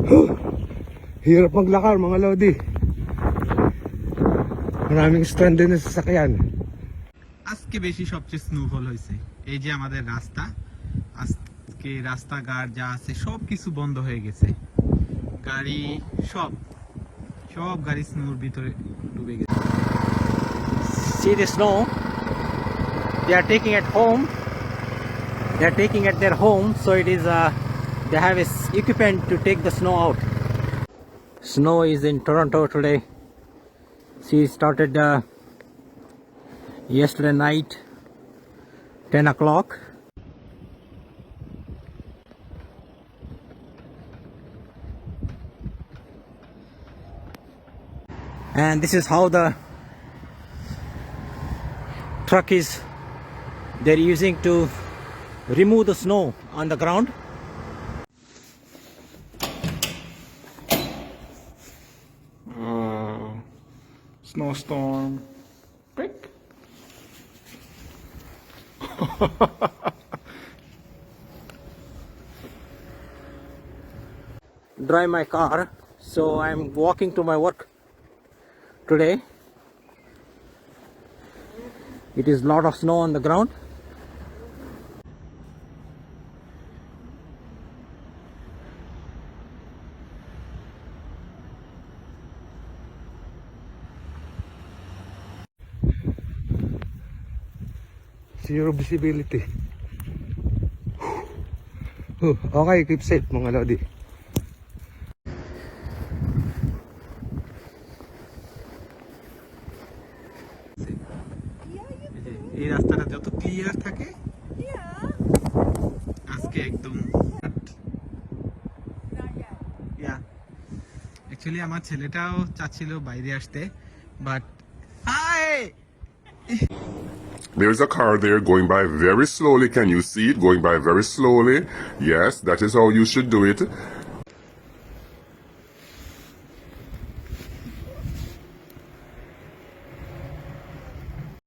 Hirap maglakar mga lodi. Maraming stranded na sasakyan. আজকে বেশি সবচেয়ে স্নোফল হয়েছে। এই যে আমাদের রাস্তা, আজকে রাস্তাঘাট যা আছে সব কিছু বন্ধ হয়ে গেছে। গাড়ি সব গাড়ি স্নোর ভিতরে ডুবে গেছে। See the snow. They are taking at home. They are taking at their home, so it is they have equipment to take the snow out. Snow is in Toronto today. She started yesterday night, 10 o'clock. And this is how the truck is they're using to remove the snow on the ground. Snowstorm. Quick. Drive my car, so I'm walking to my work today. It is lot of snow on the ground. Zero visibility. Okay, keep safe mga lodi. এই রাস্তাটা যত clear থাকে আজকে একদম actually আমার ছেলেটাও চাচ্ছিল বাইরে আসতে but There is a car there going by very slowly. Can you see it going by very slowly? Yes, that is how you should do it.